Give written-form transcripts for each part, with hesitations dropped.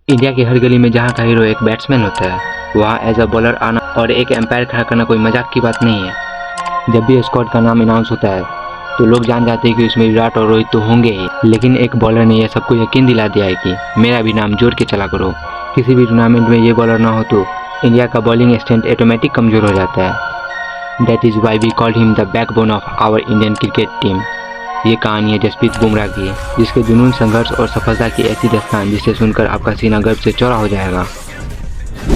India की हर गली में जहाँ का हीरो एक बैट्समैन होता है, वहाँ एज अ बॉलर आना और एक एम्पायर खड़ा करना कोई मजाक की बात नहीं है। जब भी स्क्वाड का नाम अनाउंस होता है तो लोग जान जाते हैं कि उसमें विराट और रोहित तो होंगे ही, लेकिन एक बॉलर ने यह सबको यकीन दिला दिया है कि मेरा भी नाम जोड़ के चला करो। किसी भी टूर्नामेंट में ये बॉलर ना हो तो इंडिया का बॉलिंग स्ट्रेंथ ऑटोमेटिक कमजोर हो जाता है। That is why we called him the backbone of our Indian cricket team. ये कहानी है जसप्रीत बुमराह की, जिसके जुनून, संघर्ष और सफलता की ऐसी दास्तान जिसे सुनकर आपका सीना गर्व से चौड़ा हो जाएगा।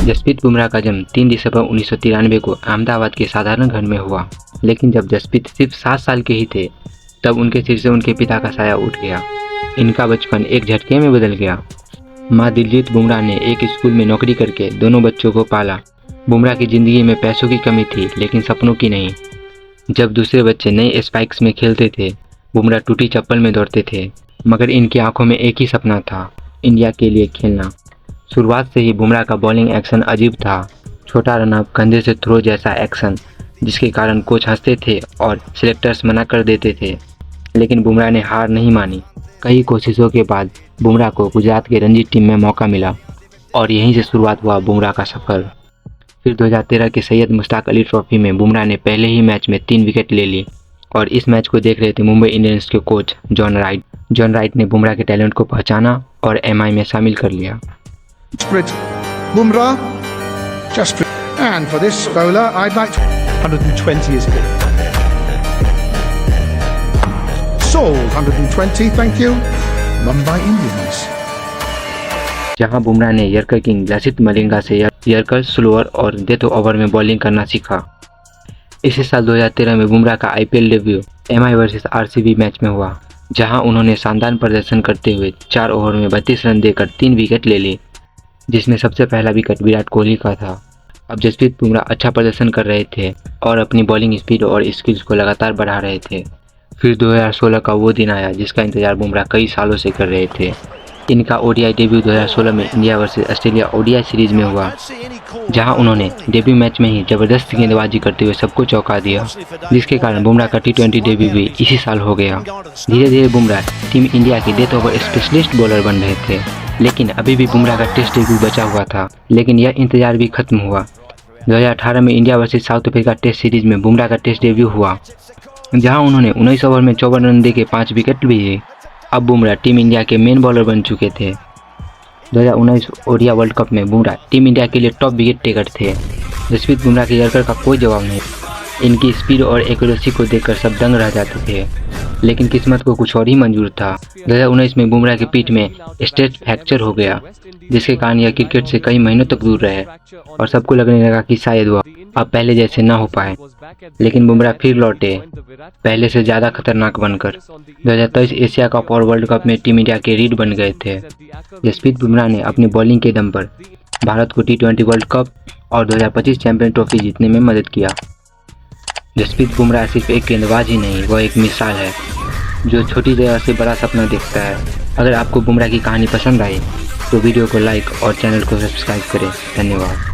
जसप्रीत बुमराह का जन्म 3 दिसंबर 1993 को अहमदाबाद के साधारण घर में हुआ, लेकिन जब जसप्रीत सिर्फ 7 साल के ही थे तब उनके सिर से उनके पिता का साया उठ गया। इनका बचपन एक झटके में बदल गया। माँ दिलजीत बुमराह ने एक स्कूल में नौकरी करके दोनों बच्चों को पाला। बुमराह की जिंदगी में पैसों की कमी थी, लेकिन सपनों की नहीं। जब दूसरे बच्चे नए स्पाइक्स में खेलते थे, बुमराह टूटी चप्पल में दौड़ते थे, मगर इनकी आंखों में एक ही सपना था, इंडिया के लिए खेलना। शुरुआत से ही बुमराह का बॉलिंग एक्शन अजीब था। छोटा रनअप, कंधे से थ्रो जैसा एक्शन, जिसके कारण कोच हंसते थे और सिलेक्टर्स मना कर देते थे, लेकिन बुमराह ने हार नहीं मानी। कई कोशिशों के बाद बुमराह को गुजरात के रणजी टीम में मौका मिला और यहीं से शुरुआत हुआ बुमराह का सफर। फिर 2013 के सैयद मुश्ताक अली ट्रॉफी में बुमराह ने पहले ही मैच में 3 विकेट ले ली और इस मैच को देख रहे थे मुंबई इंडियंस के coach John Wright. John Wright ने बुमराह के टैलेंट को पहचाना और एमआई में शामिल कर लिया। Bumrah, Jasprit, and for this bowler, I'd like 120 is good. Sold 120, thank you. Mumbai Indians. जहां बुमराह ने यर्कर किंग लसित मलिंगा से यर्कर, स्लोअर और डेथ ओवर में बॉलिंग करना सीखा। इसी साल 2013 में बुमराह का IPL debut MI versus RCB match में हुआ, जहां उन्होंने शानदार प्रदर्शन करते हुए 4 ओवर में 32 रन देकर 3 विकेट ले ली, जिसमें सबसे पहला विकेट विराट कोहली का था। अब जसप्रीत बुमराह अच्छा प्रदर्शन कर रहे थे और अपनी बॉलिंग स्पीड और स्किल्स को लगातार बढ़ा रहे थे। फिर 2016 का वो दिन आया जिसका इंतजार बुमराह कई सालों से कर रहे थे। इनका ओडीआई डेब्यू 2016 में India versus Australia ODI series में हुआ, जहां उन्होंने डेब्यू मैच में ही जबरदस्त गेंदबाजी करते हुए सबको चौंका दिया, जिसके कारण बुमराह का टी20 डेब्यू भी इसी साल हो गया। धीरे धीरे बुमराह टीम इंडिया के डेथ ओवर स्पेशलिस्ट बॉलर बन रहे थे, लेकिन अभी भी बुमराह का टेस्ट डेब्यू बचा हुआ था। लेकिन यह इंतजार भी खत्म हुआ। 2018 में India versus South Africa test series में बुमराह का टेस्ट डेब्यू हुआ, जहां उन्होंने 19 ओवर में 54 रन देके 5 विकेट लिए। अब बुमराह टीम इंडिया के मेन बॉलर बन चुके थे। 2019 ओडिया वर्ल्ड कप में बुमराह टीम इंडिया के लिए टॉप विकेट टेकर थे। जसप्रीत बुमराह के यर्कर का कोई जवाब नहीं। इनकी स्पीड और एक्यूरेसी को देखकर सब दंग रह जाते थे, लेकिन किस्मत को कुछ और ही मंजूर था। 2019 में बुमराह के पीठ में स्ट्रेच फ्रैक्चर हो गया, जिसके कारण यह क्रिकेट से कई महीनों तक दूर रहे और सबको लगने लगा कि शायद वह अब पहले जैसे ना हो पाए। लेकिन बुमराह फिर लौटे, पहले से ज़्यादा खतरनाक बनकर। 2023 एशिया कप और वर्ल्ड कप में टीम इंडिया के रीड बन गए थे। जसप्रीत बुमराह ने अपनी बॉलिंग के दम पर भारत को टी20 वर्ल्ड कप और 2025 चैंपियन ट्रॉफी जीतने में मदद किया। जसप्रीत बुमराह सिर्फ एक गेंदबाज ही नहीं, वह एक मिसाल है जो छोटी जगह से बड़ा सपना देखता है। अगर आपको बुमराह की कहानी पसंद आई तो वीडियो को लाइक और चैनल को सब्सक्राइब करें। धन्यवाद।